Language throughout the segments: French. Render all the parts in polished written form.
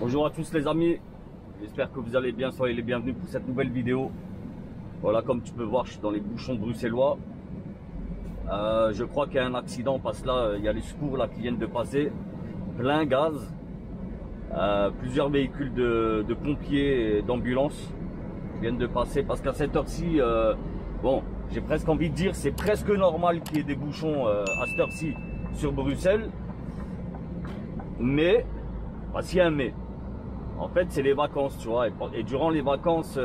Bonjour à tous les amis, j'espère que vous allez bien, soyez les bienvenus pour cette nouvelle vidéo. Voilà, comme tu peux voir, je suis dans les bouchons bruxellois. Je crois qu'il y a un accident parce que là, il y a les secours là, qui viennent de passer, plein gaz. Plusieurs véhicules de pompiers et d'ambulance viennent de passer parce qu'à cette heure-ci, bon, j'ai presque envie de dire, c'est presque normal qu'il y ait des bouchons à cette heure-ci sur Bruxelles. Mais, parce qu'il y a un mais. En fait, c'est les vacances, tu vois. Et durant les vacances,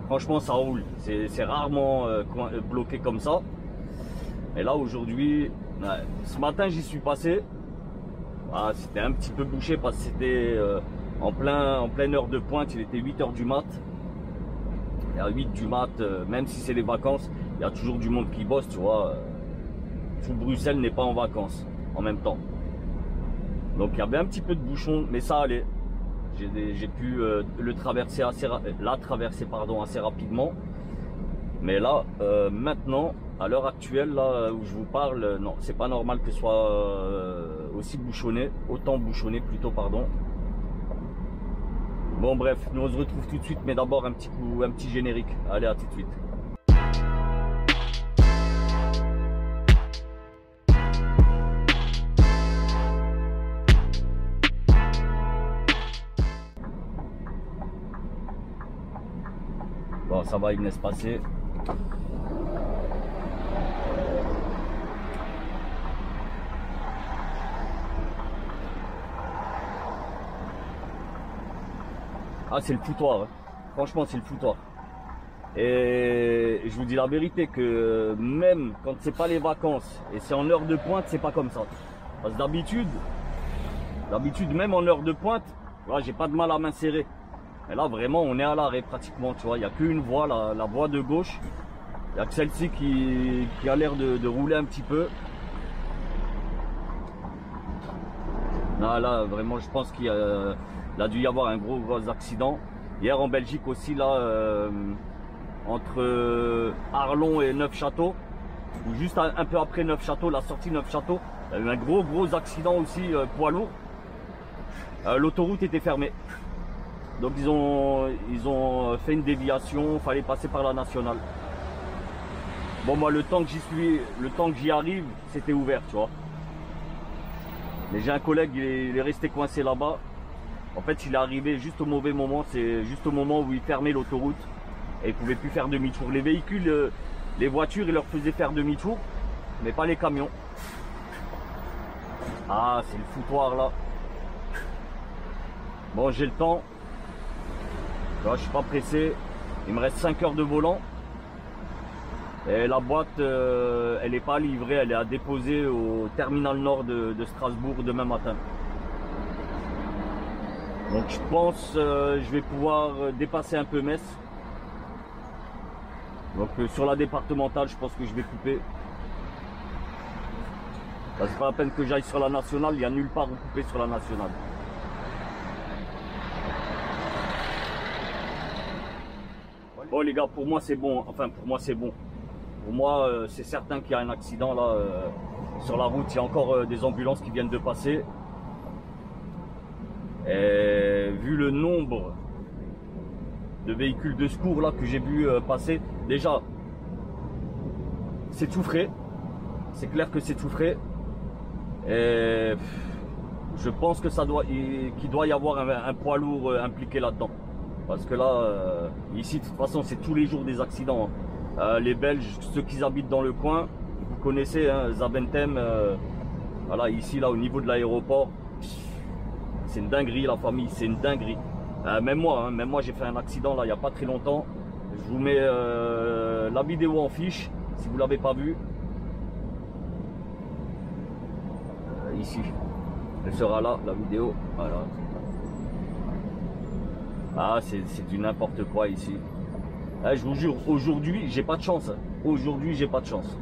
franchement, ça roule. C'est rarement bloqué comme ça. Et là, aujourd'hui, ce matin, j'y suis passé. Ah, c'était un petit peu bouché parce que c'était en pleine heure de pointe. Il était 8 h du mat. Et à 8 du mat, même si c'est les vacances, il y a toujours du monde qui bosse, tu vois. Tout Bruxelles n'est pas en vacances en même temps. Donc, il y avait un petit peu de bouchon, mais ça allait. J'ai pu la traverser assez rapidement. Mais là, maintenant, à l'heure actuelle, là où je vous parle, non, c'est pas normal que ce soit aussi bouchonné, autant bouchonné plutôt, pardon. Bon bref, nous on se retrouve tout de suite, mais d'abord un petit générique. Allez, à tout de suite. Bon, ça va, il me laisse passer. Ah, c'est le foutoir, hein. Franchement, c'est le foutoir. Et je vous dis la vérité que même quand c'est pas les vacances et c'est en heure de pointe, c'est pas comme ça. Parce que d'habitude, même en heure de pointe, voilà, j'ai pas de mal à m'insérer. Et là, vraiment, on est à l'arrêt pratiquement, tu vois. Il n'y a qu'une voie, la voie de gauche. Il n'y a que celle-ci qui a l'air de rouler un petit peu. Là, vraiment, je pense qu'il a dû y avoir un gros accident. Hier, en Belgique aussi, là, entre Arlon et Neufchâteau, ou juste un peu après Neufchâteau, la sortie Neufchâteau, il y a eu un gros accident aussi, poids lourd. L'autoroute était fermée. Donc ils ont fait une déviation, il fallait passer par la nationale. Bon, moi le temps que j'y arrive, c'était ouvert, tu vois. Mais j'ai un collègue, il est resté coincé là-bas. En fait, il est arrivé juste au mauvais moment, c'est juste au moment où il fermait l'autoroute et il ne pouvait plus faire demi-tour. Les véhicules, les voitures, ils leur faisaient faire demi-tour, mais pas les camions. Ah, c'est le foutoir là. Bon, j'ai le temps. Je suis pas pressé, il me reste 5 heures de volant et la boîte elle n'est pas livrée, elle est à déposer au terminal nord de Strasbourg demain matin. Donc je pense je vais pouvoir dépasser un peu Metz. Donc sur la départementale, je pense que je vais couper. C'est pas la peine que j'aille sur la nationale, il n'y a nulle part où couper sur la nationale. Bon les gars, pour moi c'est bon, enfin pour moi c'est bon. Pour moi c'est certain qu'il y a un accident là sur la route, il y a encore des ambulances qui viennent de passer. Et vu le nombre de véhicules de secours là que j'ai vu passer, déjà c'est tout frais, c'est clair que c'est tout frais. Et je pense que qu'il doit y avoir un poids lourd impliqué là-dedans. Parce que là, ici, de toute façon, c'est tous les jours des accidents. Les Belges, ceux qui habitent dans le coin, vous connaissez, hein, Zaventem, voilà, ici, là, au niveau de l'aéroport, c'est une dinguerie, la famille, c'est une dinguerie. Même moi, j'ai fait un accident, là, il n'y a pas très longtemps. Je vous mets la vidéo en fiche, si vous ne l'avez pas vue. Ici, elle sera là, la vidéo, voilà. Ah, c'est du n'importe quoi ici. Je vous jure, aujourd'hui, j'ai pas de chance. Aujourd'hui, j'ai pas de chance.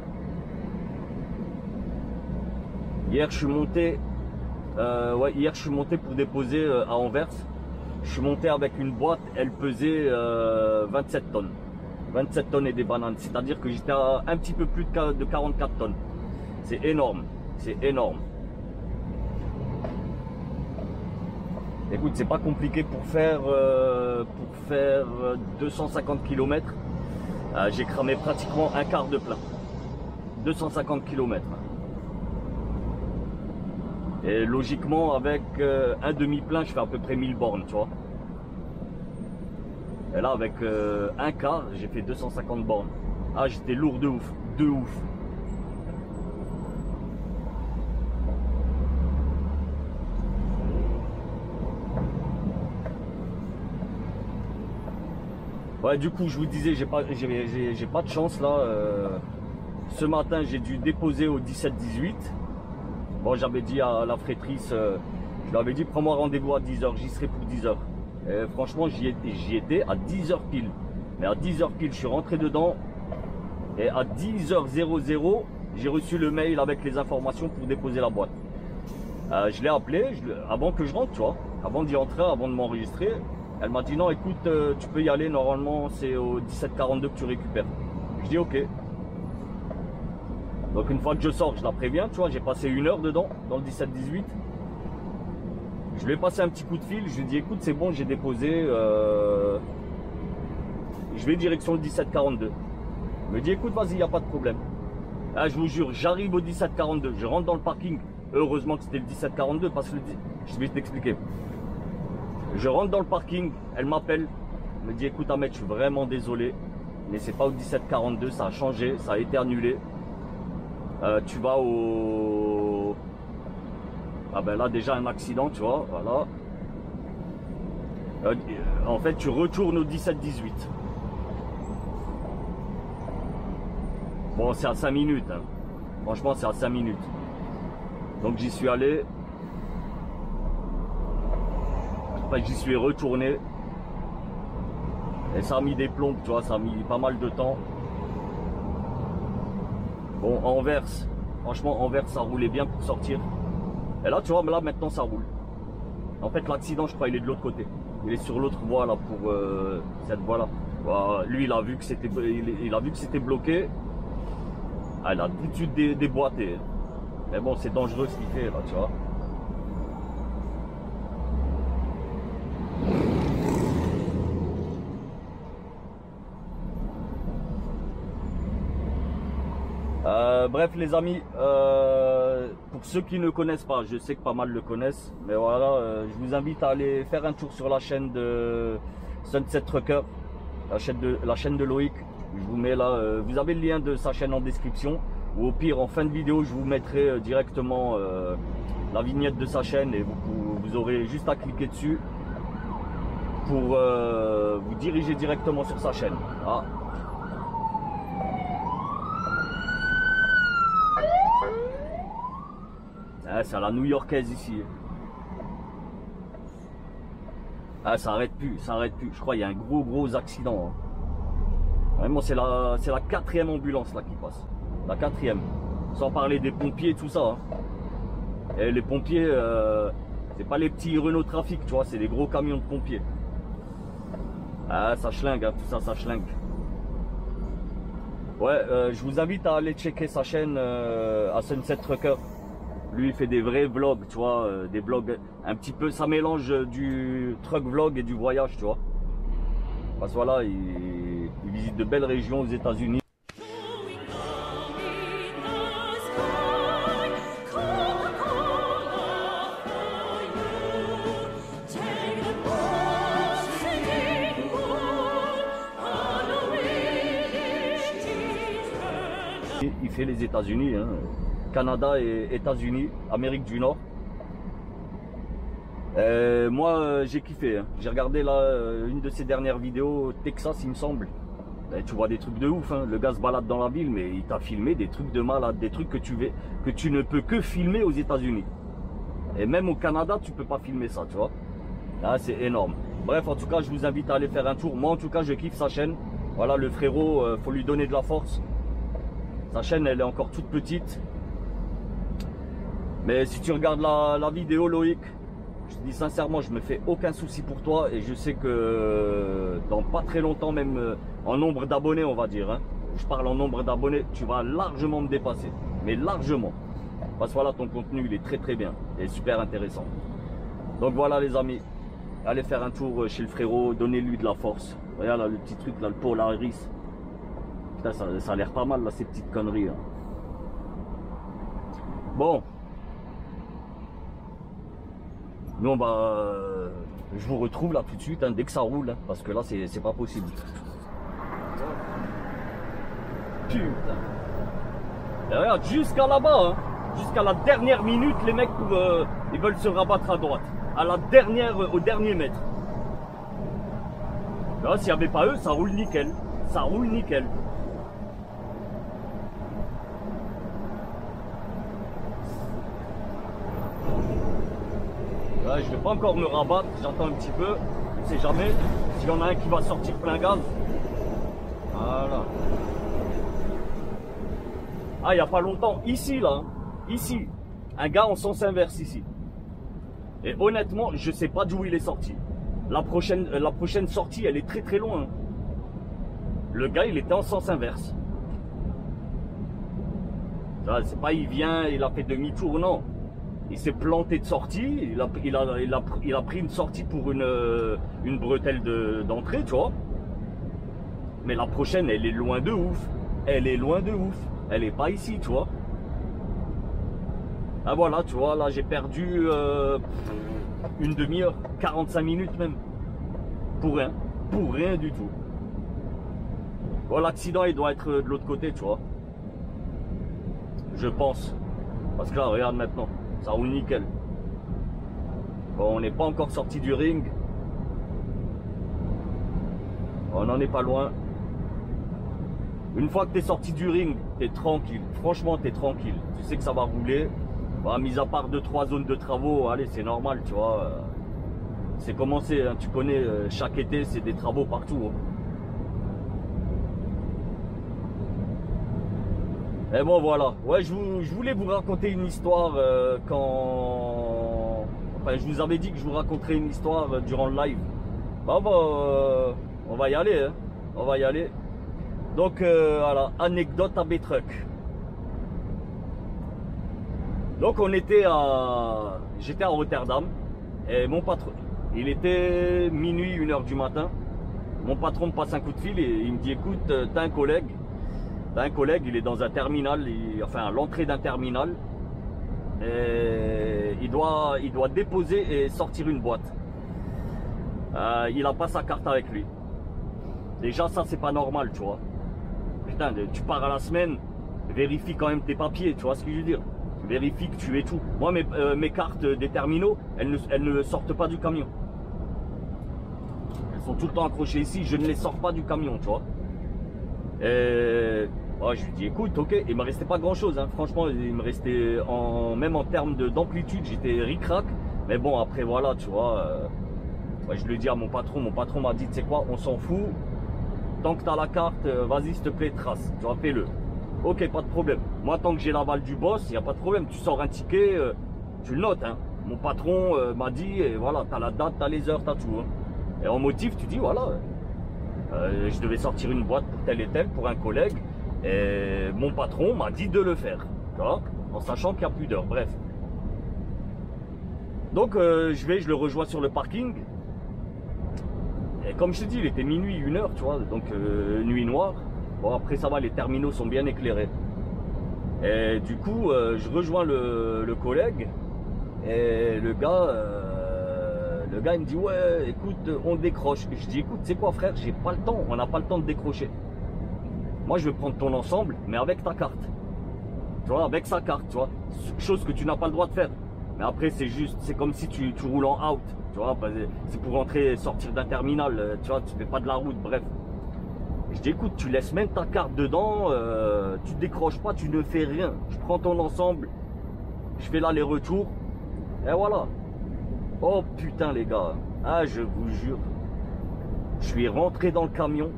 Hier, je suis monté. Hier, je suis monté pour déposer à Anvers. Je suis monté avec une boîte, elle pesait 27 tonnes. 27 tonnes et des bananes. C'est-à-dire que j'étais à un petit peu plus de 44 tonnes. C'est énorme. C'est énorme. Écoute, c'est pas compliqué pour faire 250 km. J'ai cramé pratiquement un quart de plein. 250 km. Et logiquement, avec un demi-plein, je fais à peu près 1000 bornes, tu vois. Et là, avec un quart, j'ai fait 250 bornes. Ah, j'étais lourd de ouf, de ouf. Ouais, du coup, je vous disais, j'ai pas de chance là. Ce matin, j'ai dû déposer au 17-18. Bon, j'avais dit à la frétrice, je lui avais dit, prends-moi rendez-vous à 10 h, j'y serai pour 10 h. Et franchement, j'y étais à 10 h pile. Mais à 10 h pile, je suis rentré dedans. Et à 10 h 00, j'ai reçu le mail avec les informations pour déposer la boîte. Je l'ai appelé avant que je rentre, tu vois, avant d'y entrer, avant de m'enregistrer. Elle m'a dit non, écoute, tu peux y aller, normalement c'est au 17-42 que tu récupères. Je dis ok. Donc une fois que je sors, je la préviens, tu vois, j'ai passé 1 heure dedans, dans le 17-18. Je lui ai passé un petit coup de fil, je lui ai dit écoute, c'est bon, j'ai déposé, je vais direction le 17-42. Il me dit écoute, vas-y, il n'y a pas de problème. Ah, je vous jure, j'arrive au 17-42, je rentre dans le parking. Heureusement que c'était le 17-42 parce que je vais t'expliquer. Je rentre dans le parking, elle m'appelle, elle me dit écoute Ahmed, je suis vraiment désolé, mais c'est pas au 17-42, ça a changé, ça a été annulé. Tu vas au... Ah ben là déjà un accident, tu vois, voilà. En fait tu retournes au 17-18. Bon c'est à 5 minutes, hein. Franchement c'est à 5 minutes. Donc j'y suis allé. Enfin, j'y suis retourné. Et ça a mis des plombes, tu vois, ça a mis pas mal de temps. Bon, Anvers, franchement, Anvers, ça roulait bien pour sortir. Et là, tu vois, là, maintenant, ça roule. En fait, l'accident, je crois, il est de l'autre côté. Il est sur l'autre voie, là, pour cette voie-là. Voilà. Lui, il a vu que c'était bloqué. Ah, il a tout de suite déboîté. Mais bon, c'est dangereux ce qu'il fait, là, tu vois. Bref les amis, pour ceux qui ne connaissent pas, je sais que pas mal le connaissent, mais voilà, je vous invite à aller faire un tour sur la chaîne de Sunset Trucker, la chaîne de Loïc. Je vous mets là, vous avez le lien de sa chaîne en description, ou au pire en fin de vidéo je vous mettrai directement la vignette de sa chaîne et vous aurez juste à cliquer dessus pour vous diriger directement sur sa chaîne. Ah. C'est à la New-Yorkaise ici. Ah, ça arrête plus, ça arrête plus. Je crois qu'il y a un gros accident. Hein. Vraiment, c'est la 4e ambulance là qui passe. La 4e. Sans parler des pompiers et tout ça. Hein. Et les pompiers, c'est pas les petits Renault Trafic, tu vois, c'est des gros camions de pompiers. Ah, ça schlingue, hein, tout ça, ça schlingue. Ouais, je vous invite à aller checker sa chaîne à Sunset Trucker. Lui il fait des vrais vlogs, tu vois, des vlogs un petit peu, ça mélange du truck vlog et du voyage, tu vois. Parce que voilà, il visite de belles régions aux États-Unis. Il fait les États-Unis, hein. Canada et États-Unis, Amérique du Nord. Moi j'ai kiffé, hein. J'ai regardé là une de ses dernières vidéos, Texas il me semble. Et tu vois des trucs de ouf, hein. Le gars se balade dans la ville mais il t'a filmé des trucs de malade, des trucs que tu ne peux que filmer aux États-Unis. Et même au Canada tu peux pas filmer ça, tu vois. Là c'est énorme. Bref, en tout cas je vous invite à aller faire un tour. Moi en tout cas je kiffe sa chaîne. Voilà, le frérot, faut lui donner de la force. Sa chaîne elle est encore toute petite. Mais si tu regardes la vidéo Loïc, je te dis sincèrement, je me fais aucun souci pour toi et je sais que dans pas très longtemps, même en nombre d'abonnés on va dire, hein, je parle en nombre d'abonnés, tu vas largement me dépasser, mais largement. Parce que voilà, ton contenu il est très bien et super intéressant. Donc voilà les amis, Allez faire un tour chez le frérot, donnez-lui de la force. Regarde là, le petit truc là, le Polaris. Putain, ça a l'air pas mal là, ces petites conneries là. Bon. Nous je vous retrouve là tout de suite, hein, dès que ça roule, hein, parce que là c'est pas possible. Putain. Et regarde, jusqu'à là-bas, hein, jusqu'à la dernière minute, les mecs ils veulent se rabattre à droite. À la dernière, au dernier mètre. Là, s'il n'y avait pas eux, ça roule nickel. Ça roule nickel. Là, je vais pas encore me rabattre, j'attends un petit peu. On sait jamais s'il y en a un qui va sortir plein gaz. Voilà. Ah, il n'y a pas longtemps, ici là, ici, un gars en sens inverse ici. Et honnêtement, je sais pas d'où il est sorti. La prochaine sortie, elle est très très loin. Le gars, il était en sens inverse. C'est pas il vient, il a fait demi-tour, non. Il s'est planté de sortie, il a pris une sortie pour une bretelle d'entrée, tu vois. Mais la prochaine, elle est loin de ouf. Elle est loin de ouf. Elle est pas ici, tu vois. Ah voilà, tu vois, là j'ai perdu une demi-heure, 45 minutes même. Pour rien du tout. Bon, l'accident il doit être de l'autre côté, tu vois. Je pense. Parce que là, regarde maintenant, ça roule nickel. Bon, on n'est pas encore sorti du ring. On n'en est pas loin. Une fois que tu es sorti du ring, tu es tranquille. Franchement, tu es tranquille. Tu sais que ça va rouler. Bah, mis à part 2-3 zones de travaux, allez, c'est normal, tu vois. C'est commencé, hein, tu connais, chaque été, c'est des travaux partout. Hein. Et bon, voilà. Ouais, je voulais vous raconter une histoire quand... Enfin, je vous avais dit que je vous raconterais une histoire durant le live. Bah, on va y aller, hein. On va y aller. Donc, voilà, anecdote à B-Truck. Donc j'étais à Rotterdam et mon patron, il était minuit, 1h du matin. Mon patron me passe un coup de fil et il me dit écoute, t'as un collègue, il est dans un terminal, enfin à l'entrée d'un terminal. Et il doit déposer et sortir une boîte. Il a pas sa carte avec lui. Déjà ça c'est pas normal, tu vois. Putain, tu pars à la semaine, vérifie quand même tes papiers, tu vois ce que je veux dire. Vérifie que tu es tout. Moi, mes cartes des terminaux, elles ne sortent pas du camion. Elles sont tout le temps accrochées ici. Je ne les sors pas du camion, tu vois. Et ouais, je lui dis, écoute, ok. Il ne me restait pas grand-chose. Hein. Franchement, il me restait, même en termes d'amplitude, j'étais ric-rac. Mais bon, après, voilà, tu vois. Ouais, je le dis à mon patron. Mon patron m'a dit, tu sais quoi, on s'en fout. Tant que tu as la carte, vas-y, s'il te plaît, trace. Tu vois, fais-le. Ok, pas de problème. Moi, tant que j'ai l'aval du boss, il n'y a pas de problème. Tu sors un ticket, tu le notes. Hein. Mon patron m'a dit, et voilà, tu as la date, tu as les heures, tu as tout. Hein. Et en motif, tu dis, voilà, je devais sortir une boîte pour tel et tel, pour un collègue. Et mon patron m'a dit de le faire. Tu vois, en sachant qu'il n'y a plus d'heures. Bref. Donc, je le rejoins sur le parking. Et comme je te dis, il était minuit, 1h, tu vois, donc nuit noire. Bon, après ça va, les terminaux sont bien éclairés. Et du coup, je rejoins le collègue. Et le gars, il me dit, ouais, écoute, on décroche. Je dis, écoute, tu sais quoi, frère, j'ai pas le temps, on n'a pas le temps de décrocher. Moi, je vais prendre ton ensemble, mais avec ta carte. Tu vois, avec sa carte, tu vois. Chose que tu n'as pas le droit de faire. Mais après, c'est comme si tu roules en out. Tu vois, c'est pour rentrer et sortir d'un terminal. Tu vois, tu fais pas de la route, bref. Je dis écoute, tu laisses même ta carte dedans, tu décroches pas, tu ne fais rien. Je prends ton ensemble, je fais l'aller-retour, et voilà. Oh putain les gars, ah je vous jure, je suis rentré dans le camion.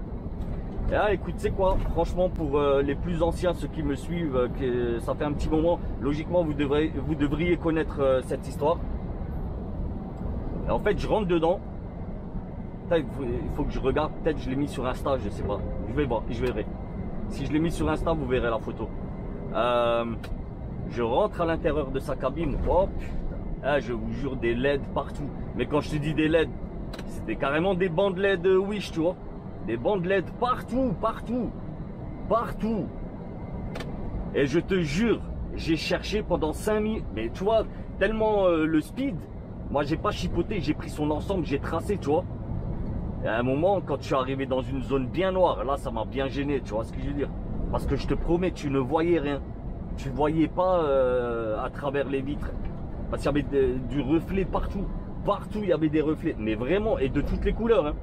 Et ah écoute, c'est quoi, franchement pour les plus anciens, ceux qui me suivent, ça fait un petit moment, logiquement vous devriez connaître cette histoire. Et en fait je rentre dedans. Il faut que je regarde, peut-être je l'ai mis sur Insta, je sais pas. Je vais voir, je verrai. Si je l'ai mis sur Insta, vous verrez la photo. Je rentre à l'intérieur de sa cabine. Oh putain, ah, je vous jure, des LED partout. Mais quand je te dis des LED, C'était carrément des bandes LED Wish, tu vois. Des bandes LED partout, partout, partout. Et je te jure, j'ai cherché pendant 5 minutes. Mais tu vois, tellement le speed, moi j'ai pas chipoté, j'ai pris son ensemble, j'ai tracé, tu vois. Et à un moment, quand je suis arrivé dans une zone bien noire, là ça m'a bien gêné, tu vois ce que je veux dire. Parce que je te promets, tu ne voyais rien. Tu voyais pas à travers les vitres. Parce qu'il y avait du reflet partout. Partout, il y avait des reflets. Mais vraiment, et de toutes les couleurs. Hein.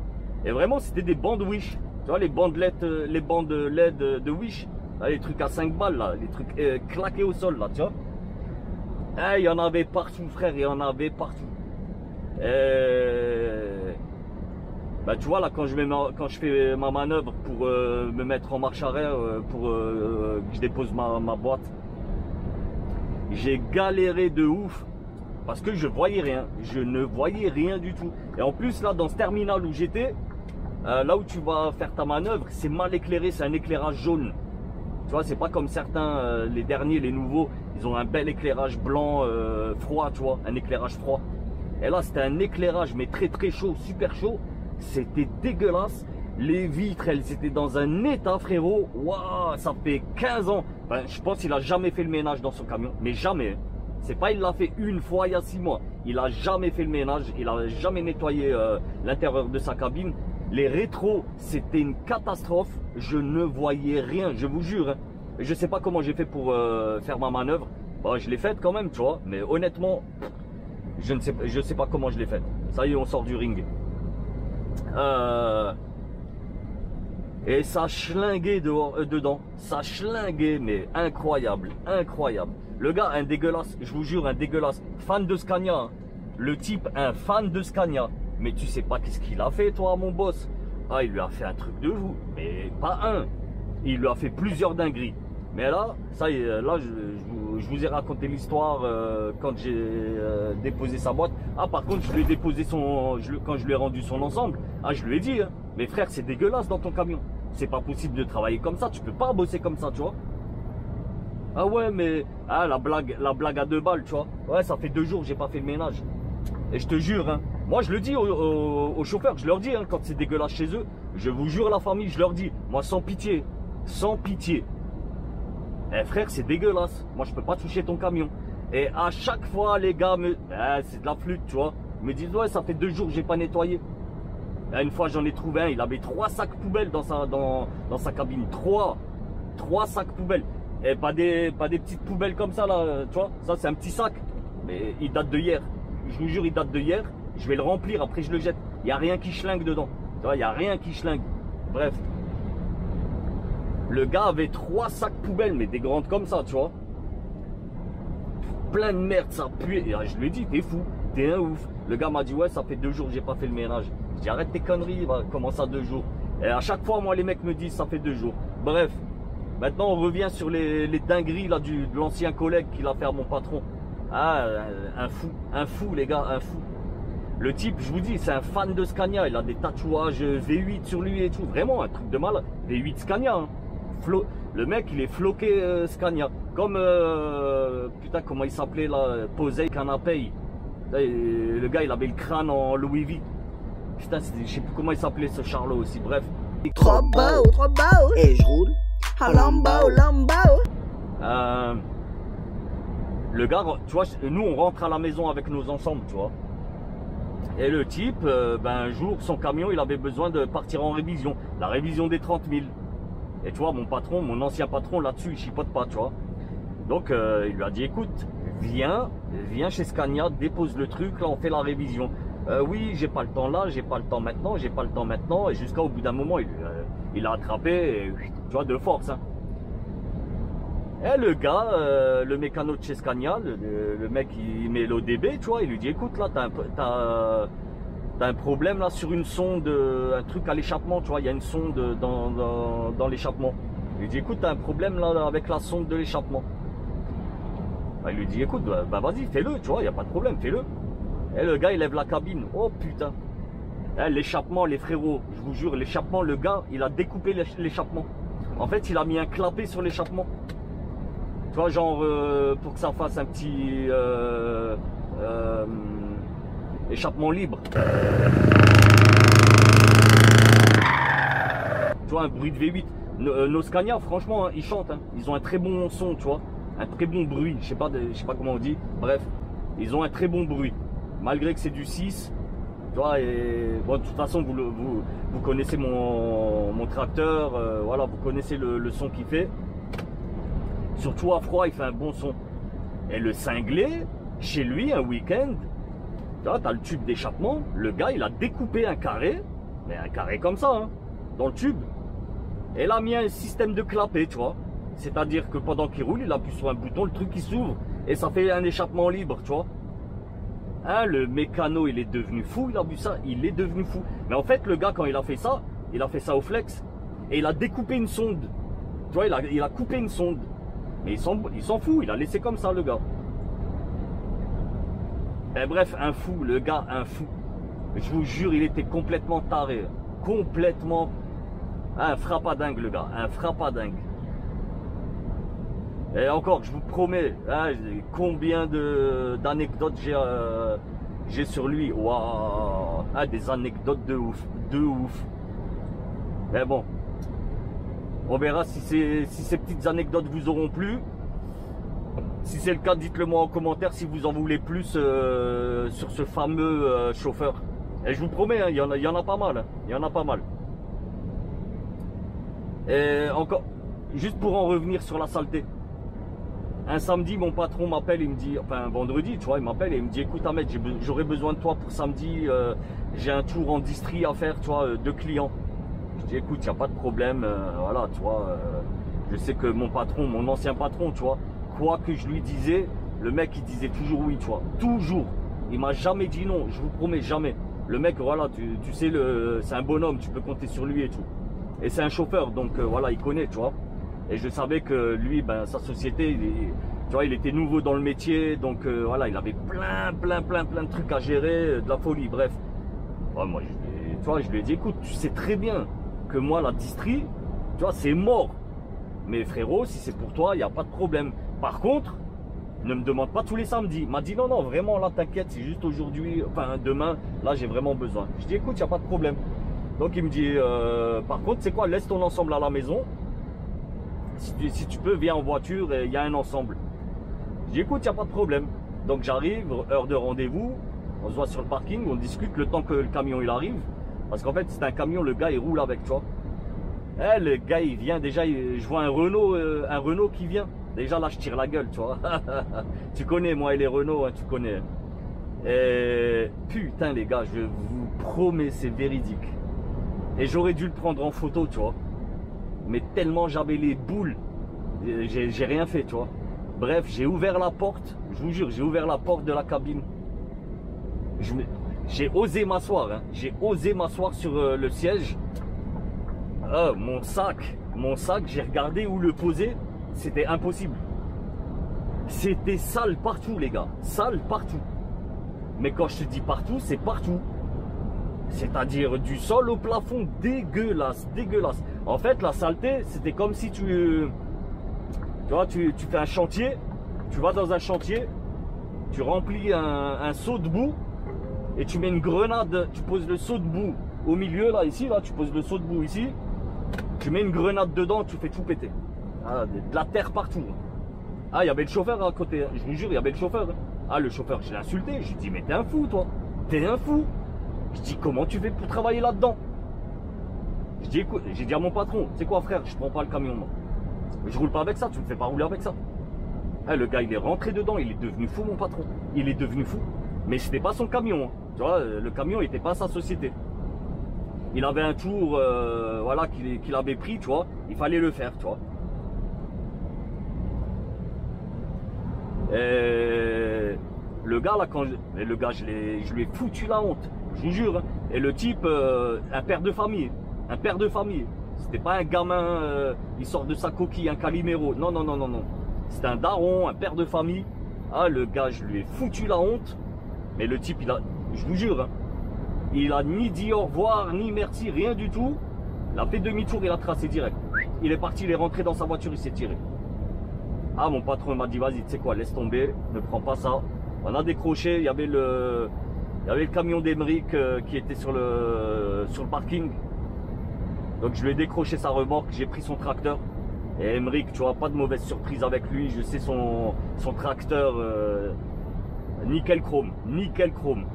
Et vraiment, c'était des bandes Wish. Tu vois, les bandes LED, de Wish. Là, les trucs à 5 balles, là. Les trucs claqués au sol, là, tu vois. Il y en avait partout, frère. Il y en avait partout. Bah, tu vois, là, quand je fais ma manœuvre pour me mettre en marche arrière, pour que je dépose ma boîte, j'ai galéré de ouf. Parce que je voyais rien, je ne voyais rien du tout. Et en plus là dans ce terminal où j'étais, là où tu vas faire ta manœuvre, c'est mal éclairé, c'est un éclairage jaune. Tu vois, c'est pas comme certains, les derniers, les nouveaux, ils ont un bel éclairage blanc froid, tu vois, un éclairage froid. Et là c'était un éclairage mais très très chaud, super chaud. C'était dégueulasse. Les vitres, elles étaient dans un état, frérot. Waouh, ça fait 15 ans. Ben, je pense qu'il a jamais fait le ménage dans son camion, mais jamais. C'est pas il l'a fait une fois il y a 6 mois. Il a jamais fait le ménage, il a jamais nettoyé l'intérieur de sa cabine. Les rétros, c'était une catastrophe. Je ne voyais rien, je vous jure. Hein. Je sais pas comment j'ai fait pour faire ma manœuvre. Bon, je l'ai faite quand même, tu vois. Mais honnêtement, je sais pas comment je l'ai faite. Ça y est, on sort du ring. Et ça schlinguait dedans. Ça schlinguait, mais incroyable, incroyable. Le gars, un dégueulasse, je vous jure, un dégueulasse. Fan de Scania. Hein. Le type, un fan de Scania. Mais tu sais pas qu'est-ce qu'il a fait, toi, mon boss. Ah, il lui a fait un truc de vous. Mais pas un. Il lui a fait plusieurs dingueries. Mais là, ça y est, là, je vous ai raconté l'histoire quand j'ai déposé sa boîte. Ah, par contre, je lui ai déposé quand je lui ai rendu son ensemble. Ah, je lui ai dit, hein, mais frère, c'est dégueulasse dans ton camion. C'est pas possible de travailler comme ça. Tu peux pas bosser comme ça, tu vois. Ah ouais, mais ah, la blague à 2 balles, tu vois. Ouais, ça fait 2 jours que j'ai pas fait le ménage. Et je te jure, hein, moi je le dis aux chauffeurs, je leur dis, hein, quand c'est dégueulasse chez eux, je vous jure la famille, je leur dis, moi sans pitié, sans pitié. Eh frère, c'est dégueulasse. Moi je peux pas toucher ton camion. Et à chaque fois les gars c'est de la flûte, tu vois. Ils me disent ouais, ça fait 2 jours que j'ai pas nettoyé. Et une fois j'en ai trouvé un, il avait 3 sacs poubelles dans sa cabine. 3 sacs poubelles. Et pas des petites poubelles comme ça là, tu vois. Ça c'est un petit sac. Mais il date de hier. Je vous jure, il date de hier. Je vais le remplir, après je le jette. Il n'y a rien qui schlingue dedans. Tu vois, il n'y a rien qui schlingue. Bref. Le gars avait 3 sacs poubelles, mais des grandes comme ça, tu vois. Plein de merde, ça pue. Et je lui ai dit, t'es fou, t'es un ouf. Le gars m'a dit, ouais, ça fait 2 jours que j'ai pas fait le ménage. Je dis, arrête tes conneries, comment ça 2 jours? Et à chaque fois, moi, les mecs me disent, ça fait 2 jours. Bref. Maintenant, on revient sur les dingueries là, de l'ancien collègue qu'il a fait à mon patron. Ah, un fou, les gars, un fou. Le type, je vous dis, c'est un fan de Scania. Il a des tatouages V8 sur lui et tout. Vraiment, un truc de mal. V8 Scania. Hein. Le mec, il est floqué Scania. Comme, putain, comment il s'appelait là, Posey Canapé. Le gars, il avait le crâne en Louis V. Putain, je sais plus comment il s'appelait ce Charlot aussi. Bref. Trop beau. Et je roule. Ah, Lambo. Le gars, tu vois, nous on rentre à la maison avec nos ensembles, tu vois. Et le type, un jour, son camion, il avait besoin de partir en révision. La révision des 30 000. Et tu vois, mon patron, mon ancien patron, là-dessus, il chipote pas, tu vois. Donc, il lui a dit, écoute, viens chez Scania, dépose le truc, là, on fait la révision. Oui, j'ai pas le temps là, j'ai pas le temps maintenant. Et jusqu'à au bout d'un moment, il a attrapé, et, tu vois, de force, hein. Et le gars, le mécano de chez Scania, le mec il met l'ODB, tu vois, il lui dit écoute là, t'as un problème là sur une sonde, un truc à l'échappement, tu vois, il y a une sonde dans l'échappement. Il lui dit écoute, t'as un problème là avec la sonde de l'échappement. Il lui dit écoute, bah vas-y, fais-le, tu vois, il n'y a pas de problème, fais-le. Et le gars il lève la cabine, oh putain. L'échappement, les frérots, je vous jure, l'échappement, le gars, il a découpé l'échappement. En fait, il a mis un clapet sur l'échappement. Tu vois, genre pour que ça fasse un petit échappement libre. Tu vois, un bruit de V8. Nos Scania, franchement, hein, ils chantent. Hein. Ils ont un très bon son, tu vois. Un très bon bruit. Je sais pas comment on dit. Bref, ils ont un très bon bruit. Malgré que c'est du 6. Tu vois, et bon, de toute façon, vous connaissez mon tracteur. Voilà, vous connaissez le son qu'il fait. Surtout à froid, il fait un bon son. Et le cinglé, chez lui, un week-end, tu vois, t'as le tube d'échappement. Le gars, il a découpé un carré. Mais un carré comme ça, hein, dans le tube. Et il a mis un système de clapet, tu vois. C'est-à-dire que pendant qu'il roule, il appuie sur un bouton, le truc qui s'ouvre. Et ça fait un échappement libre, tu vois. Hein, le mécano, il est devenu fou, il a vu ça, il est devenu fou. Mais en fait, le gars, quand il a fait ça au flex. Et il a découpé une sonde. Tu vois, il a coupé une sonde. Mais il s'en fout, il a laissé comme ça, le gars. Et bref, un fou, le gars, un fou. Je vous jure, il était complètement taré. Complètement. Un frappadingue, le gars, un frappadingue. Et encore, je vous promets, hein, combien d'anecdotes j'ai sur lui. Waouh, hein, des anecdotes de ouf, de ouf. Mais bon, on verra si ces petites anecdotes vous auront plu. Si c'est le cas, dites-le moi en commentaire si vous en voulez plus sur ce fameux chauffeur. Et je vous promets, hein, il y en a pas mal. Hein, il y en a pas mal. Et encore, juste pour en revenir sur la saleté. Un samedi, mon patron m'appelle, il me dit, enfin un vendredi, tu vois, il m'appelle et il me dit, écoute Ahmed, j'aurais besoin de toi pour samedi, j'ai un tour en distri à faire, tu vois, de clients. Je dis, écoute, il n'y a pas de problème, voilà, tu vois, je sais que mon patron, mon ancien patron, tu vois, quoi que je lui disais, le mec, il disait toujours oui, tu vois, toujours. Il m'a jamais dit non, je vous promets, jamais. Le mec, voilà, tu sais, c'est un bonhomme, tu peux compter sur lui et tout. Et c'est un chauffeur, donc voilà, il connaît, tu vois. Et je savais que lui, ben, sa société, tu vois, il était nouveau dans le métier, donc voilà, il avait plein de trucs à gérer, de la folie, bref. Ouais, moi, tu vois, je lui ai dit, écoute, tu sais très bien que moi, la distri, tu vois, c'est mort. Mais frérot, si c'est pour toi, il n'y a pas de problème. Par contre, ne me demande pas tous les samedis. Il m'a dit, non, vraiment, là, t'inquiète, c'est juste aujourd'hui, enfin, demain, là, j'ai vraiment besoin. Je dis, écoute, il n'y a pas de problème. Donc, il me dit, par contre, c'est quoi, laisse ton ensemble à la maison. Si tu peux, viens en voiture et il y a un ensemble. Je dis, écoute, il n'y a pas de problème. Donc, j'arrive, heure de rendez-vous, on se voit sur le parking, on discute le temps que le camion, il arrive. Parce qu'en fait, c'est un camion, le gars, il roule avec, tu vois. Eh, le gars, il vient, déjà, je vois un Renault qui vient. Déjà, là, je tire la gueule, tu vois. Tu connais, moi et les Renault, hein, tu connais. Et putain, les gars, je vous promets, c'est véridique. Et j'aurais dû le prendre en photo, tu vois. Mais tellement j'avais les boules, j'ai rien fait, tu vois. Bref, j'ai ouvert la porte, je vous jure, j'ai ouvert la porte de la cabine. J'ai osé m'asseoir, hein. J'ai osé m'asseoir sur le siège. Mon sac, j'ai regardé où le poser, c'était impossible. C'était sale partout, les gars, sale partout. Mais quand je te dis partout, c'est partout. C'est-à-dire du sol au plafond, dégueulasse, dégueulasse. En fait, la saleté, c'était comme si tu vois, tu fais un chantier, tu vas dans un chantier, tu remplis un seau de boue et tu mets une grenade, tu poses le seau de boue au milieu, là, ici, là, tu poses le seau de boue ici, tu mets une grenade dedans, tu fais tout péter. Ah, de la terre partout. Ah, il y avait le chauffeur à côté, hein. Je vous jure, il y avait le chauffeur. Ah, le chauffeur, je l'ai insulté, je lui ai dit, mais t'es un fou, toi, t'es un fou. Je dis, comment tu fais pour travailler là-dedans? Je dis, écoute, j'ai dit à mon patron, c'est quoi frère, je prends pas le camion moi. Je roule pas avec ça, tu me fais pas rouler avec ça. Eh, le gars, il est rentré dedans, il est devenu fou, mon patron. Il est devenu fou. Mais c'était pas son camion, hein. Tu vois, le camion n'était pas sa société. Il avait un tour, voilà, qu'il avait pris, tu vois. Il fallait le faire, tu vois. Et le gars, là, je lui ai foutu la honte. Je vous jure. Hein. Et le type, un père de famille. Un père de famille. C'était pas un gamin, il sort de sa coquille, un Calimero. Non. C'était un daron, un père de famille. Ah, le gars, je lui ai foutu la honte. Mais le type, je vous jure, hein, il a ni dit au revoir, ni merci, rien du tout. Il a fait demi-tour, il a tracé direct. Il est parti, il est rentré dans sa voiture, il s'est tiré. Ah, mon patron m'a dit, vas-y, tu sais quoi, laisse tomber, ne prends pas ça. On a décroché, il y avait Il y avait le camion d'Emeric qui était sur le parking. Donc je lui ai décroché sa remorque, j'ai pris son tracteur. Et Emeric, tu vois, pas de mauvaise surprise avec lui. Je sais son tracteur nickel chrome, nickel chrome.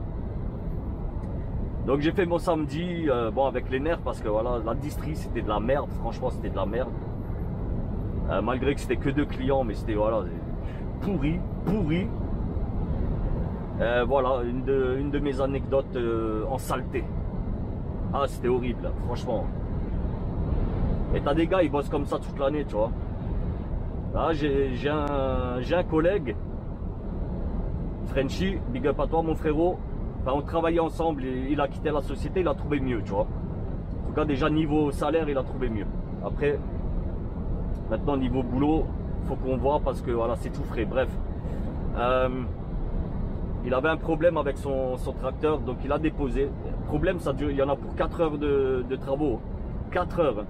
Donc j'ai fait mon samedi, bon avec les nerfs parce que voilà, la distrie c'était de la merde, franchement c'était de la merde. Malgré que c'était que 2 clients, mais c'était voilà, pourri. Voilà, une de mes anecdotes en saleté. Ah, c'était horrible, franchement. Et t'as des gars, ils bossent comme ça toute l'année, tu vois. Là, j'ai un collègue, Frenchy, big up à toi, mon frérot. Enfin, on travaillait ensemble, et il a quitté la société, il a trouvé mieux, tu vois. En tout cas, déjà, niveau salaire, il a trouvé mieux. Après, maintenant, niveau boulot, faut qu'on voit parce que voilà, c'est tout frais. Bref. Il avait un problème avec son tracteur, donc il a déposé. Le problème, ça dure, il y en a pour 4 heures de travaux. 4 heures.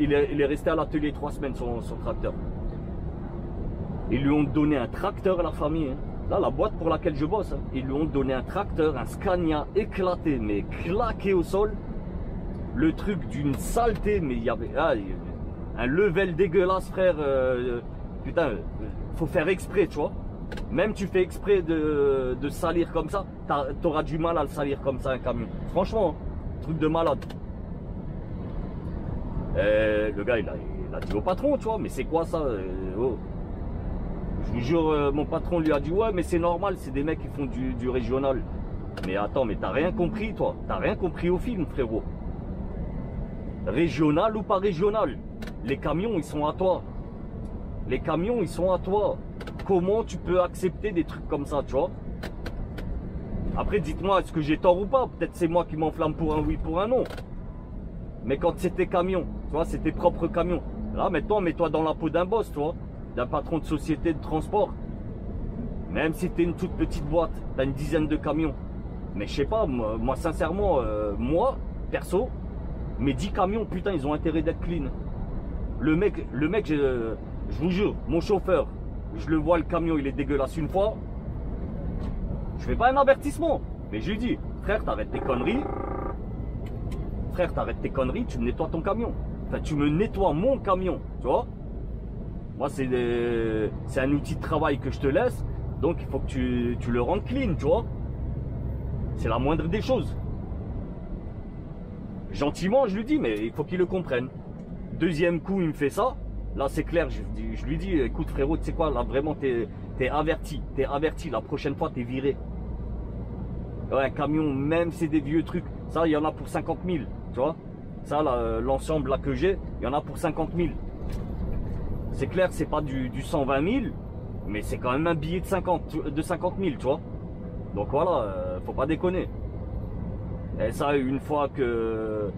Il est resté à l'atelier 3 semaines, son tracteur. Ils lui ont donné un tracteur à la famille. Hein. Là, la boîte pour laquelle je bosse, hein, ils lui ont donné un tracteur, un Scania éclaté, mais claqué au sol. Le truc d'une saleté, mais il y avait un level dégueulasse, frère. Putain, faut faire exprès, tu vois. Même tu fais exprès de salir comme ça, t'auras du mal à le salir comme ça, un camion. Franchement, truc de malade. Et le gars, il a dit au patron, tu vois, mais c'est quoi ça oh. Je vous jure, mon patron lui a dit, ouais, mais c'est normal, c'est des mecs qui font du régional. Mais attends, mais t'as rien compris, toi. T'as rien compris au film, frérot. Régional ou pas régional, les camions, ils sont à toi. Les camions, ils sont à toi. Comment tu peux accepter des trucs comme ça, tu vois? Après, dites-moi, est-ce que j'ai tort ou pas? Peut-être c'est moi qui m'enflamme pour un oui, pour un non. Mais quand c'est tes camions, tu vois, c'est tes propres camions. Là, maintenant, mets-toi dans la peau d'un boss, tu vois, d'un patron de société de transport. Même si tu es une toute petite boîte, tu as une dizaine de camions. Mais je sais pas, moi sincèrement, moi, perso, mes 10 camions, putain, ils ont intérêt d'être clean. Le mec, je vous jure, mon chauffeur, je le vois, le camion, il est dégueulasse une fois. Je fais pas un avertissement, mais je lui dis, frère, t'arrêtes tes conneries. Frère, t'arrêtes tes conneries, tu me nettoies ton camion. Enfin, tu me nettoies mon camion, tu vois. Moi, c'est un outil de travail que je te laisse, donc il faut que tu le rendes clean, tu vois. C'est la moindre des choses. Gentiment, je lui dis, mais il faut qu'il le comprenne. Deuxième coup, il me fait ça. Là, c'est clair, je lui dis, écoute frérot, tu sais quoi, là vraiment, t'es averti. T'es averti, la prochaine fois, t'es viré. Ouais, un camion, même c'est des vieux trucs, ça, il y en a pour 50 000, tu vois. Ça, l'ensemble là que j'ai, il y en a pour 50 000. C'est clair, c'est pas du 120 000, mais c'est quand même un billet de 50 000, tu vois. Donc voilà, faut pas déconner. Et ça, une fois que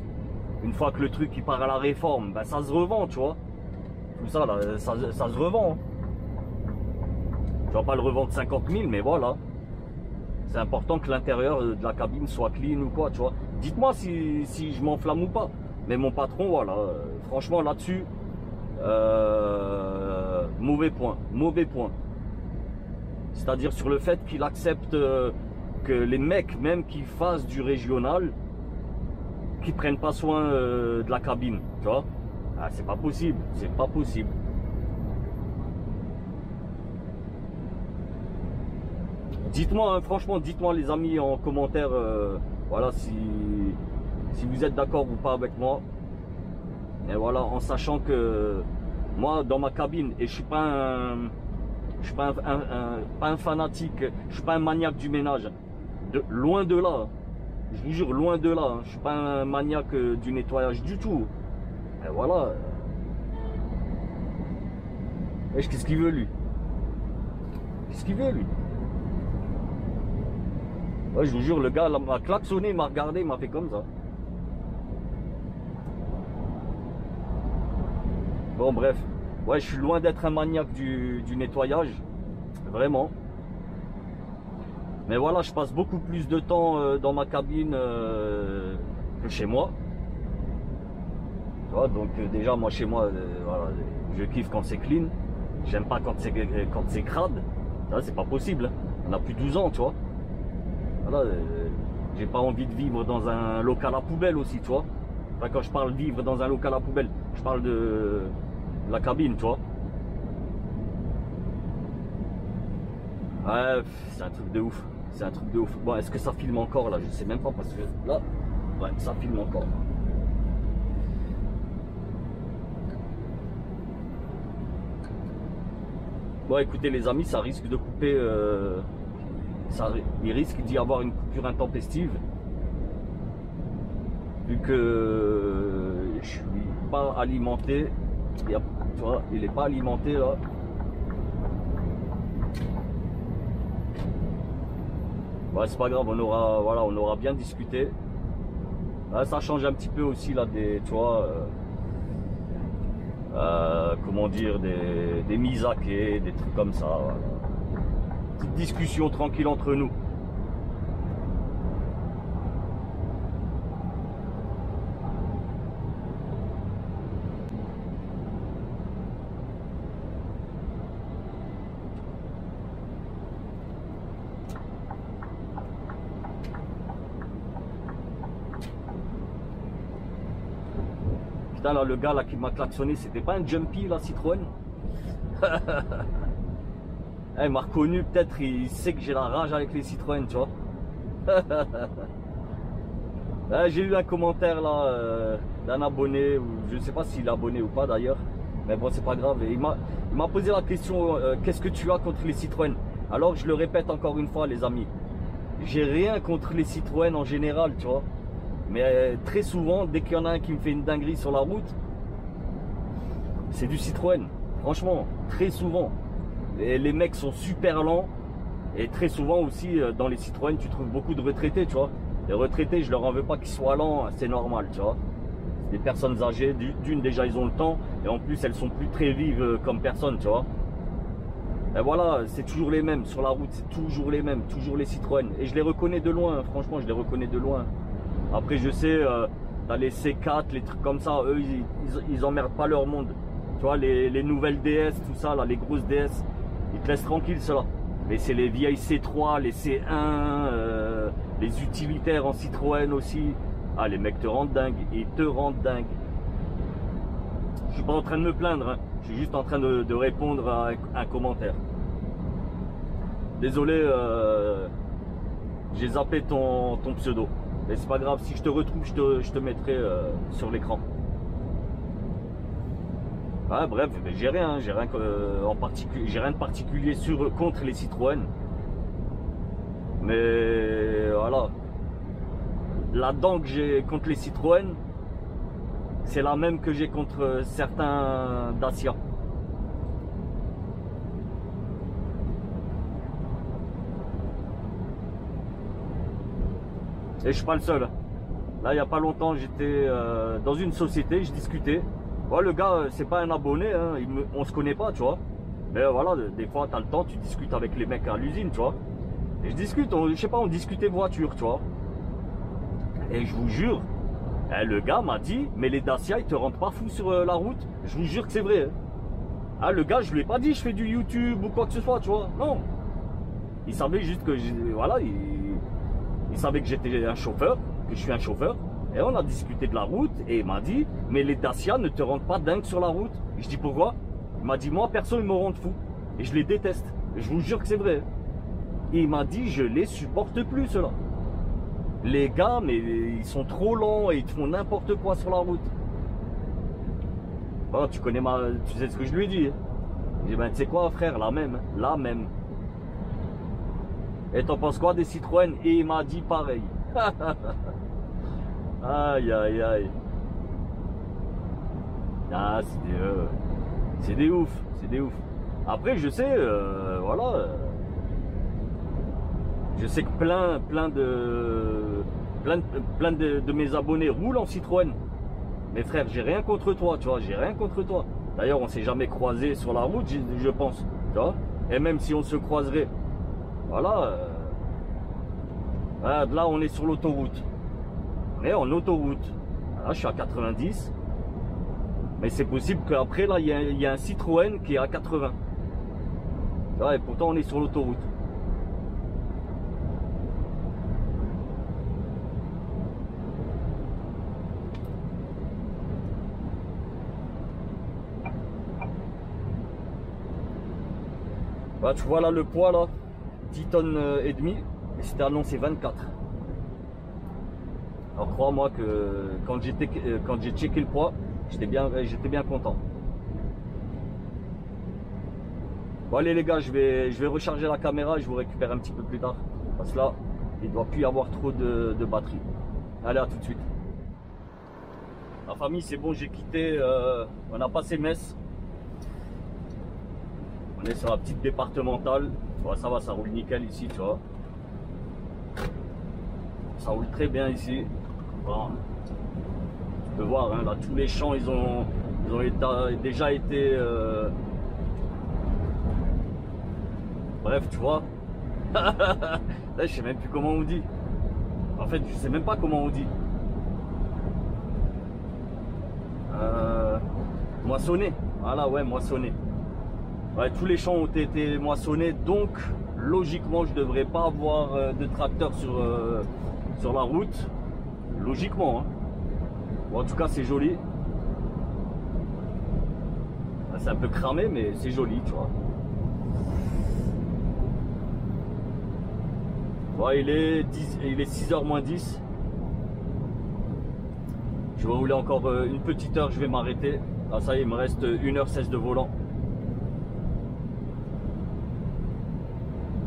le truc il part à la réforme, ben ça se revend, tu vois. Tout ça là, ça se revend. Je vais pas le revendre 50 000, mais voilà. C'est important que l'intérieur de la cabine soit clean ou quoi, tu vois. Dites-moi si je m'enflamme ou pas. Mais mon patron, voilà, franchement là-dessus, mauvais point, mauvais point. C'est-à-dire sur le fait qu'il accepte que les mecs, même qui fassent du régional, qui prennent pas soin de la cabine, tu vois. Ah, c'est pas possible, c'est pas possible. Dites-moi, hein, franchement, dites-moi les amis en commentaire, voilà, si vous êtes d'accord ou pas avec moi. Et voilà, en sachant que moi, dans ma cabine, et je suis pas un fanatique, je suis pas un maniaque du ménage. Loin de là, je vous jure, loin de là, je suis pas un maniaque du nettoyage du tout. Et voilà. Et qu'est-ce qu'il veut lui? Qu'est-ce qu'il veut lui? Ouais, je vous jure, le gars m'a klaxonné, il m'a regardé, il m'a fait comme ça. Bon, bref. Ouais, je suis loin d'être un maniaque du nettoyage. Vraiment. Mais voilà, je passe beaucoup plus de temps dans ma cabine que chez moi. Tu vois, donc déjà, moi, chez moi, voilà, je kiffe quand c'est clean. J'aime pas quand c'est crade. Ça, c'est pas possible. On a plus de 12 ans, tu vois. Voilà, j'ai pas envie de vivre dans un local à poubelle aussi, tu vois. Enfin, quand je parle vivre dans un local à poubelle, je parle de la cabine, tu vois. Ouais, c'est un truc de ouf. C'est un truc de ouf. Bon, est-ce que ça filme encore là? Je sais même pas parce que là, ouais, ça filme encore. Bon, écoutez les amis, ça risque de couper. Il risque d'y avoir une coupure intempestive. Vu que je suis pas alimenté. Tu vois, il est pas alimenté là. Ouais, c'est pas grave, on aura bien discuté. Là, ça change un petit peu aussi là des, tu vois, comment dire, des mises à quai, des trucs comme ça. Voilà. Petite discussion tranquille entre nous. Putain là, le gars là qui m'a klaxonné, c'était pas un Jumpy la Citroën? Il m'a reconnu, peut-être il sait que j'ai la rage avec les Citroën, tu vois. J'ai eu un commentaire là d'un abonné, ou je sais pas s'il est abonné ou pas d'ailleurs, mais bon c'est pas grave. Et il m'a posé la question qu'est-ce que tu as contre les Citroën? Alors je le répète encore une fois les amis, j'ai rien contre les Citroën en général, tu vois. Mais très souvent, dès qu'il y en a un qui me fait une dinguerie sur la route, c'est du Citroën. Franchement, très souvent. Et les mecs sont super lents. Et très souvent aussi, dans les Citroën, tu trouves beaucoup de retraités, tu vois. Les retraités, je leur en veux pas qu'ils soient lents, c'est normal, tu vois. C'est des personnes âgées, d'une déjà ils ont le temps. Et en plus, elles sont plus très vives comme personnes, tu vois. Et voilà, c'est toujours les mêmes. Sur la route, c'est toujours les mêmes. Toujours les Citroën. Et je les reconnais de loin, franchement, je les reconnais de loin. Après je sais, t'as les C4, les trucs comme ça, eux ils emmerdent pas leur monde. Tu vois, les nouvelles DS, tout ça, là, les grosses DS, ils te laissent tranquille cela. Mais c'est les vieilles C3, les C1, les utilitaires en Citroën aussi. Ah, les mecs te rendent dingue, ils te rendent dingue. Je suis pas en train de me plaindre, hein. Je suis juste en train de répondre à un commentaire. Désolé, j'ai zappé ton pseudo. Mais c'est pas grave, si je te retrouve, je te mettrai sur l'écran. Ouais, bref, j'ai rien de particulier contre les Citroën. Mais voilà, la dent que j'ai contre les Citroën, c'est la même que j'ai contre certains Dacia. Et je suis pas le seul. Là, il n'y a pas longtemps, j'étais dans une société, je discutais. Ouais, le gars, c'est pas un abonné, hein, on se connaît pas, tu vois. Mais voilà, des fois, tu as le temps, tu discutes avec les mecs à l'usine, tu vois. Et je discute, je sais pas, on discutait voiture, tu vois. Et je vous jure, le gars m'a dit, mais les Dacia, ils te rendent pas fou sur la route. Je vous jure que c'est vrai. Hein. Ah, le gars, je lui ai pas dit, je fais du YouTube ou quoi que ce soit, tu vois. Non. Il savait juste que, voilà, il savait que j'étais un chauffeur, que je suis un chauffeur. Et on a discuté de la route et il m'a dit, mais les Dacia ne te rendent pas dingue sur la route. Et je dis pourquoi? Il m'a dit, moi personne ne me rend fou. Et je les déteste. Et je vous jure que c'est vrai. Et il m'a dit, je les supporte plus ceux-là. Les gars, mais ils sont trop lents et ils te font n'importe quoi sur la route. Bon, tu sais ce que je lui ai dit. J'ai dit, ben tu sais quoi frère, la même. Et t'en penses quoi des Citroën? Et il m'a dit pareil. Aïe aïe aïe. Ah, c'est des ouf, Après je sais, voilà. Je sais que plein de mes abonnés roulent en Citroën. Mais frère, j'ai rien contre toi, tu vois, j'ai rien contre toi. D'ailleurs, on s'est jamais croisé sur la route, je pense, tu vois. Et même si on se croiserait, voilà. Là, on est sur l'autoroute. On est en autoroute. Là, je suis à 90. Mais c'est possible qu'après, là, il y a un Citroën qui est à 80. Et pourtant, on est sur l'autoroute. Bah, tu vois là le poids là, 10 tonnes et demi, et c'était annoncé 24. Alors crois-moi que quand j'ai checké le poids, j'étais bien content. Bon allez les gars, je vais recharger la caméra et je vous récupère un petit peu plus tard. Parce que là, il ne doit plus y avoir trop de batterie. Allez, à tout de suite. La famille, c'est bon, j'ai quitté, on a passé Metz. On est sur la petite départementale. Ouais, ça va, ça roule nickel ici, tu vois. Ça roule très bien ici. Voilà. Tu peux voir, hein, là, tous les champs, ils ont déjà été... Bref, tu vois. Là, je sais même plus comment on dit. En fait, je sais même pas comment on dit. Moissonné. Voilà, ouais, moissonné. Ouais, tous les champs ont été moissonnés, donc logiquement, je devrais pas avoir de tracteur sur la route. Logiquement. Hein. Bon, en tout cas, c'est joli. C'est un peu cramé, mais c'est joli, tu vois. Ouais, il est 6h moins 10. Je vais rouler encore une petite heure, je vais m'arrêter. Ah ça y est, il me reste 1h16 de volant.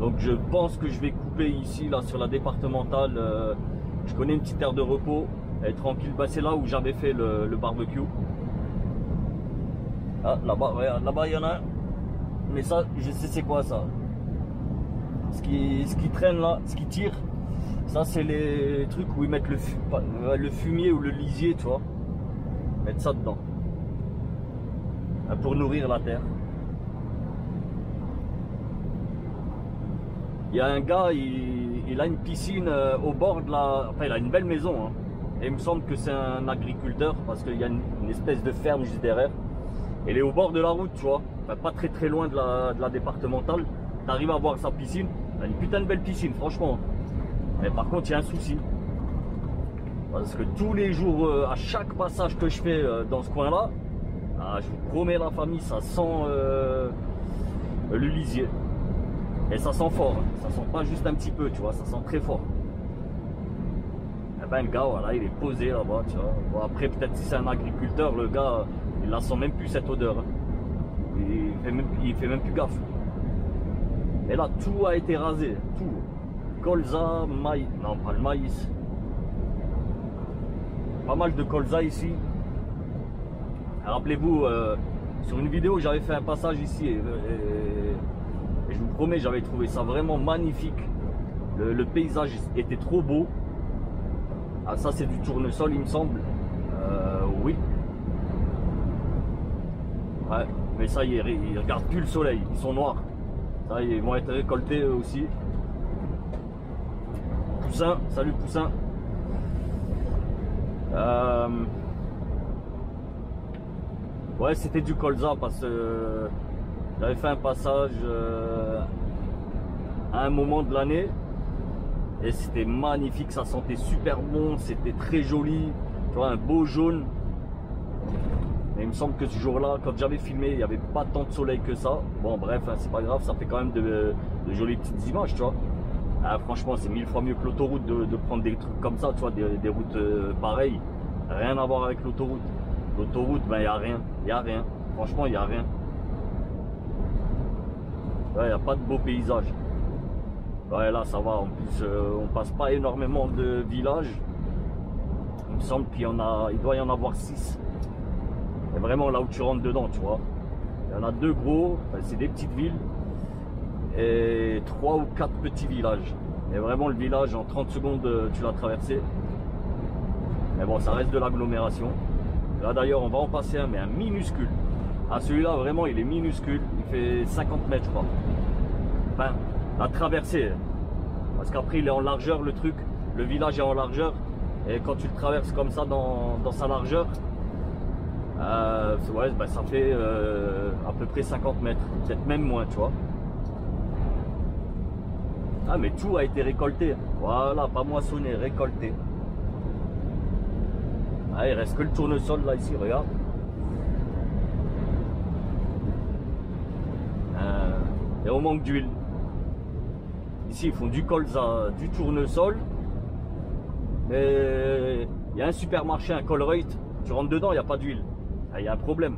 Donc je pense que je vais couper ici, là, sur la départementale. Je connais une petite aire de repos. Elle est tranquille. Bah, c'est là où j'avais fait le barbecue. Ah, là-bas, ouais, là-bas, il y en a un. Mais ça, je sais c'est quoi ça. Ce qui traîne là, ce qui tire, ça c'est les trucs où ils mettent le fumier ou le lisier, tu vois. Mettre ça dedans. Pour nourrir la terre. Il y a un gars, il a une piscine au bord de la... Enfin, il a une belle maison. Hein. Et il me semble que c'est un agriculteur parce qu'il y a une espèce de ferme juste derrière. Elle est au bord de la route, tu vois. Enfin, pas très loin de la départementale. Tu arrives à voir sa piscine. Elle a une putain de belle piscine, franchement. Mais par contre, il y a un souci. Parce que tous les jours, à chaque passage que je fais dans ce coin-là, je vous promets la famille, ça sent le lisier. Et ça sent fort. Hein. Ça sent pas juste un petit peu, tu vois. Ça sent très fort. Et ben le gars, voilà, il est posé là-bas, tu vois. Bon, après, peut-être si c'est un agriculteur, le gars, il la sent même plus cette odeur. Hein. Il fait même plus gaffe. Et là, tout a été rasé. Tout. Colza, maïs. Non, pas le maïs. Pas mal de colza ici. Rappelez-vous, sur une vidéo, j'avais fait un passage ici. Et je vous promets, j'avais trouvé ça vraiment magnifique. Le paysage était trop beau. Ah, ça, c'est du tournesol, il me semble. Oui. Ouais, mais ça, ils regardent plus le soleil. Ils sont noirs. Ça, ils vont être récoltés eux aussi. Poussin, salut Poussin. Ouais, c'était du colza parce que j'avais fait un passage à un moment de l'année et c'était magnifique, ça sentait super bon, c'était très joli, tu vois, un beau jaune. Et il me semble que ce jour-là, quand j'avais filmé, il n'y avait pas tant de soleil que ça. Bon, bref, hein, c'est pas grave, ça fait quand même de jolies petites images, tu vois. Ah, franchement, c'est 1000 fois mieux que l'autoroute de prendre des trucs comme ça, tu vois, des routes pareilles. Rien à voir avec l'autoroute. L'autoroute, ben, il n'y a rien. Il n'y a rien. Franchement, il n'y a rien. Ouais, il n'y a pas de beau paysage. Ouais, là, ça va. En plus, on passe pas énormément de villages. Il me semble qu'il doit y en avoir 6. Et vraiment là où tu rentres dedans, tu vois. Il y en a 2 gros, c'est des petites villes. Et 3 ou 4 petits villages. Et vraiment le village, en 30 secondes, tu l'as traversé. Mais bon, ça reste de l'agglomération. Là d'ailleurs, on va en passer un, mais un minuscule. Ah, celui-là, vraiment, il est minuscule. Il fait 50 mètres, je crois. Enfin, la traversée. Parce qu'après, il est en largeur, le truc. Le village est en largeur. Et quand tu le traverses comme ça dans sa largeur, ouais, bah, ça fait à peu près 50 mètres. Peut-être même moins, tu vois. Ah, mais tout a été récolté. Voilà, pas moissonné, récolté. Ah, il reste que le tournesol là, ici, regarde. et on manque d'huile. Ici, ils font du colza, du tournesol. Mais il y a un supermarché, un Colruyt, tu rentres dedans, il n'y a pas d'huile. Il y a un problème.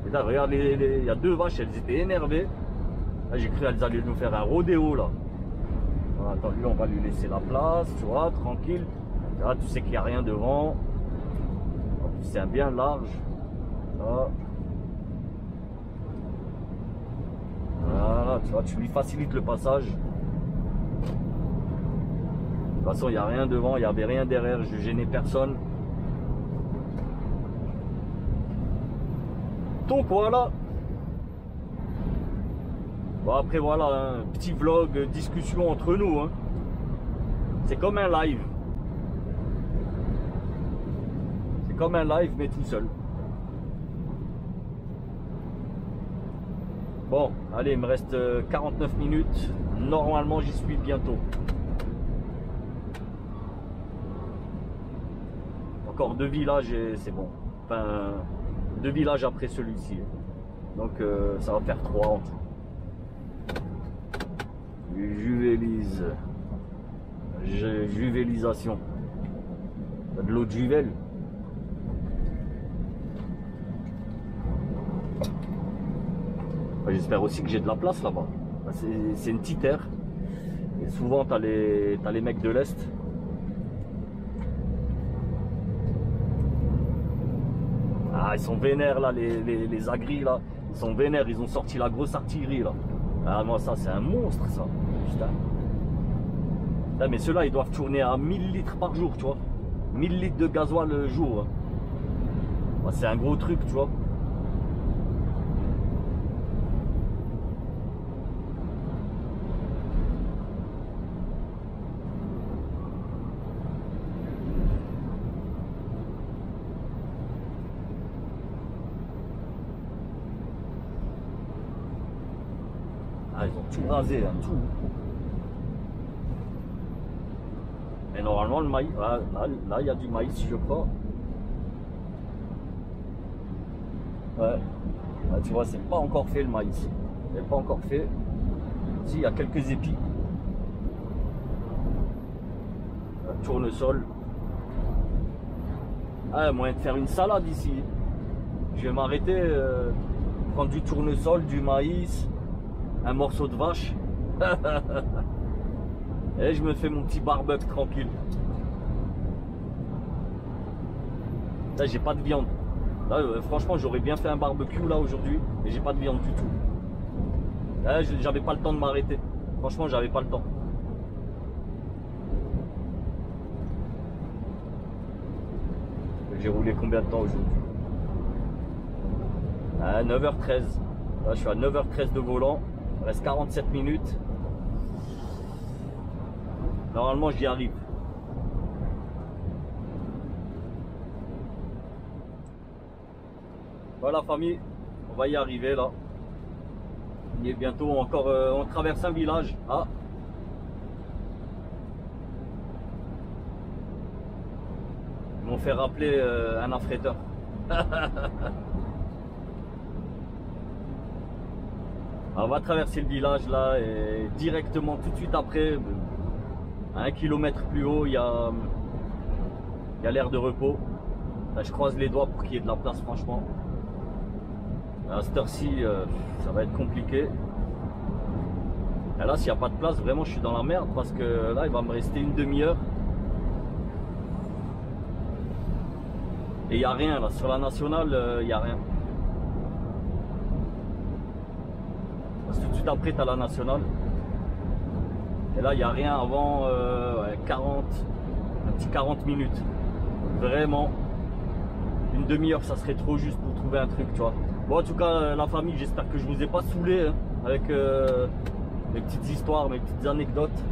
Et là, regarde, il y a deux vaches, elles étaient énervées. Là, j'ai cru qu'elles allaient nous faire un rodéo là. Voilà, attends, lui, on va lui laisser la place, tu vois, tranquille. Là, tu sais qu'il n'y a rien devant. C'est un bien large. Là. Voilà, tu vois, tu lui facilites le passage. De toute façon, il n'y a rien devant, il n'y avait rien derrière, je gênais personne. Donc voilà. Bon, après voilà, un petit vlog, discussion entre nous. Hein. C'est comme un live. C'est comme un live mais tout seul. Bon, allez, il me reste 49 minutes. Normalement, j'y suis bientôt. Encore 2 villages et c'est bon. Enfin, 2 villages après celui-ci. Donc, ça va faire 3 en tout. Juvélise. Juvélisation. De l'eau de Juvel. J'espère aussi que j'ai de la place là-bas. C'est une petite aire. Et souvent, tu as les mecs de l'Est ils sont vénères là, les agris là. Ils sont vénères, ils ont sorti la grosse artillerie là. Ah moi ça c'est un monstre ça. Putain. Putain, mais ceux-là ils doivent tourner à 1000 litres par jour, tu vois. 1000 litres de gasoil le jour. Hein. Bah, c'est un gros truc, tu vois. Ah, ils ont tout rasé, hein, tout. Et normalement, le maïs, là, il y a du maïs, je crois. Ouais. Là, tu vois, c'est pas encore fait le maïs. C'est pas encore fait. Si, il y a quelques épis. Tournesol. Ah, moyen de faire une salade ici. Je vais m'arrêter, prendre du tournesol, du maïs, un morceau de vache. Et je me fais mon petit barbecue tranquille. Là, j'ai pas de viande. Là, franchement, j'aurais bien fait un barbecue là aujourd'hui, mais j'ai pas de viande du tout. Là, j'avais pas le temps de m'arrêter. Franchement, j'avais pas le temps. J'ai roulé combien de temps aujourd'hui? À 9h13. Là, je suis à 9h13 de volant. Il reste 47 minutes. Normalement, j'y arrive. Voilà, famille, on va y arriver là. Il est bientôt encore. On traverse un village. Ah, ils m'ont fait rappeler un affréteur. On va traverser le village là et directement tout de suite après, à 1 kilomètre plus haut, il y a l'aire de repos. Là, je croise les doigts pour qu'il y ait de la place, franchement. À cette heure-ci, ça va être compliqué. Et là, s'il n'y a pas de place, vraiment, je suis dans la merde parce que là, il va me rester une demi-heure. Et il n'y a rien là. Sur la nationale, il n'y a rien. Parce que tout de suite après, tu as la nationale. Et là, il n'y a rien avant 40, un petit 40 minutes. Donc, vraiment, une demi-heure, ça serait trop juste pour trouver un truc, tu vois. Bon, en tout cas, la famille, j'espère que je vous ai pas saoulé hein, avec mes petites histoires, mes petites anecdotes.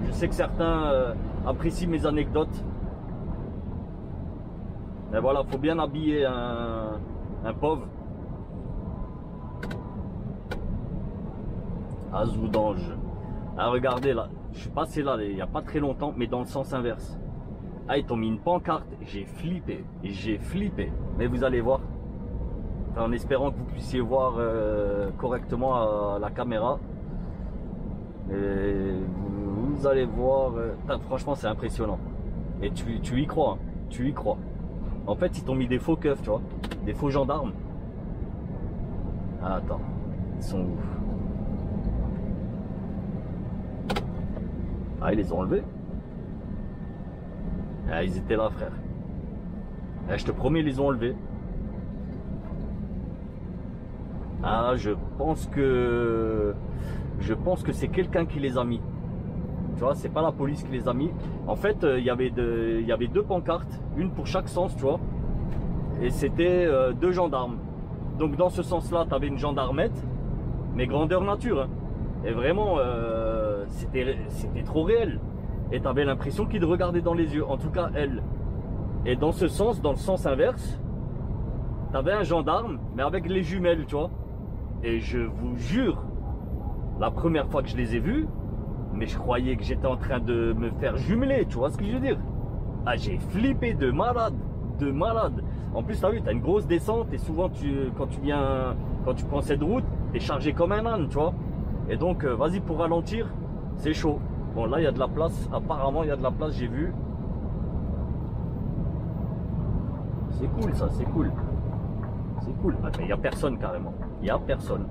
Je sais que certains apprécient mes anecdotes. Mais voilà, faut bien habiller un pauvre. Azoudange. Ah, regardez là, je suis passé là il n'y a pas très longtemps, mais dans le sens inverse. Ah, ils t'ont mis une pancarte, j'ai flippé, mais vous allez voir. Enfin, en espérant que vous puissiez voir correctement à la caméra. Et vous allez voir, franchement c'est impressionnant. Et tu y crois, hein, tu y crois. En fait, ils t'ont mis des faux keufs, tu vois, des faux gendarmes. Ah, attends, ils sont où? Ah, ils les ont enlevés. Ah, ils étaient là, frère. Ah, je te promets, ils les ont enlevés. Ah, je pense que c'est quelqu'un qui les a mis. Tu vois, c'est pas la police qui les a mis. En fait, il y avait deux pancartes, une pour chaque sens, tu vois. Et c'était deux gendarmes. Donc dans ce sens-là, tu avais une gendarmette, mais grandeur nature. Hein. Et vraiment, c'était trop réel. Et tu avais l'impression qu'il te regardait dans les yeux. En tout cas, elle. Et dans ce sens, dans le sens inverse, tu avais un gendarme, mais avec les jumelles, tu vois. Et je vous jure, la première fois que je les ai vus, mais je croyais que j'étais en train de me faire jumeler, tu vois ce que je veux dire? Ah, j'ai flippé de malade, de malade. En plus, t'as vu, t'as une grosse descente et souvent, quand tu prends cette route, t'es chargé comme un âne, tu vois. Et donc, vas-y, pour ralentir, c'est chaud. Bon, là, il y a de la place. Apparemment, il y a de la place, j'ai vu. C'est cool, ça, c'est cool. C'est cool. Ah, mais il n'y a personne, carrément. Il n'y a personne.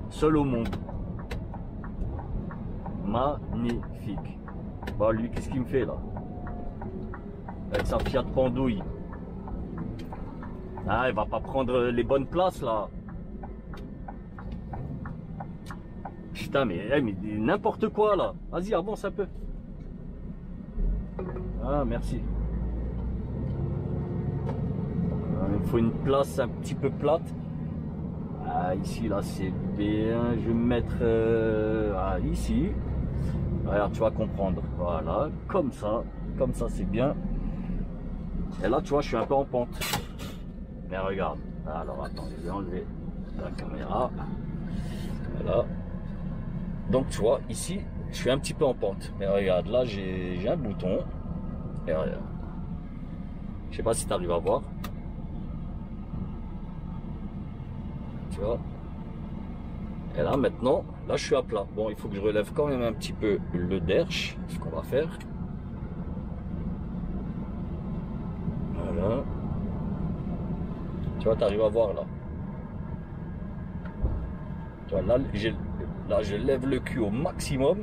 Seul au monde. Magnifique. Bah, lui, qu'est-ce qu'il me fait, là? Avec sa Fiat Pandouille. Ah, il va pas prendre les bonnes places là. Putain, mais n'importe quoi là. Vas-y, avance un peu. Ah, merci. Il faut une place un petit peu plate. Ah, ici là c'est bien. Je vais me mettre ici. Regarde, tu vas comprendre. Voilà, comme ça c'est bien. Et là, tu vois, je suis un peu en pente. Mais regarde. Alors, attends, je vais enlever la caméra. Voilà. Donc, tu vois, ici, je suis un petit peu en pente. Mais regarde, là, j'ai un bouton. Et regarde. Je sais pas si tu arrives à voir. Tu vois. Et là, maintenant, là, je suis à plat. Bon, il faut que je relève quand même un petit peu le derche. Ce qu'on va faire. Voilà. Tu vois, tu arrives à voir là. Tu vois, là, je lève le cul au maximum.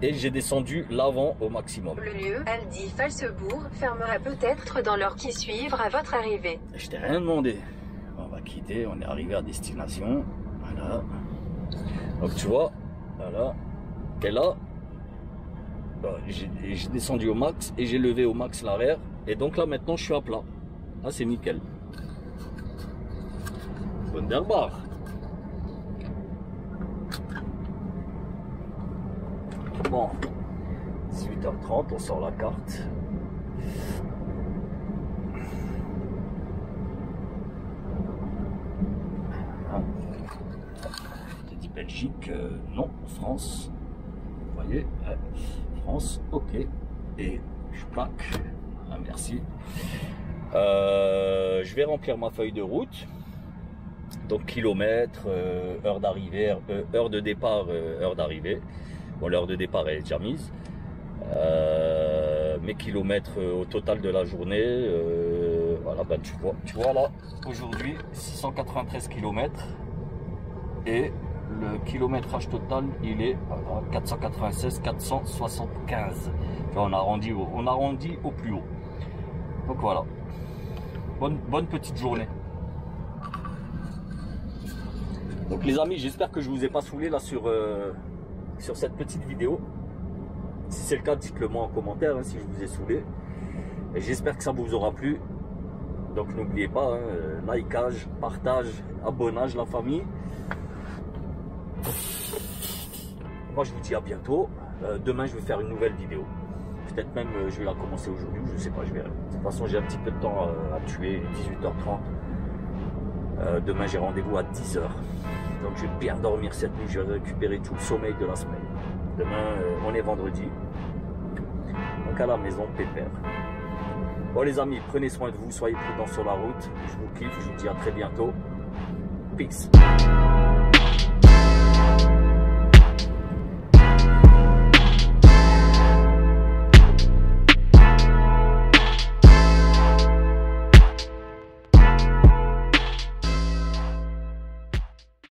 Et j'ai descendu l'avant au maximum. Le lieu, Aldi Falsebourg, fermera peut-être dans l'heure qui suivra à votre arrivée. Je t'ai rien demandé. On va quitter, on est arrivé à destination. Voilà. Donc tu vois, voilà. Et là, j'ai descendu au max et j'ai levé au max l'arrière. Et donc là maintenant je suis à plat. Là c'est nickel. Wunderbar. Bon, 18h30, on sort la carte. Je te dis Belgique, non, France. Vous voyez, France, ok. Et je plaque. Ah, merci. Je vais remplir ma feuille de route. Donc kilomètres, heure d'arrivée, heure de départ, heure d'arrivée. Bon, l'heure de départ est déjà mise. Mes kilomètres au total de la journée, voilà, ben tu vois là, aujourd'hui 693 km et le kilométrage total il est voilà, 496, 475. On arrondit au plus haut. Donc voilà, bonne petite journée. Donc les amis, j'espère que je vous ai pas saoulé là sur cette petite vidéo. Si c'est le cas, dites-le moi en commentaire hein, si je vous ai saoulé. Et j'espère que ça vous aura plu. Donc n'oubliez pas, hein, likeage, partage, abonnage, la famille. Moi je vous dis à bientôt. Demain je vais faire une nouvelle vidéo. Peut-être même je vais la commencer aujourd'hui, je sais pas, je verrai. De toute façon j'ai un petit peu de temps à tuer, 18h30. Demain j'ai rendez-vous à 10h. Donc je vais bien dormir cette nuit, je vais récupérer tout le sommeil de la semaine. Demain on est vendredi. Donc à la maison, pépère. Bon les amis, prenez soin de vous, soyez prudents sur la route. Je vous kiffe, je vous dis à très bientôt. Peace.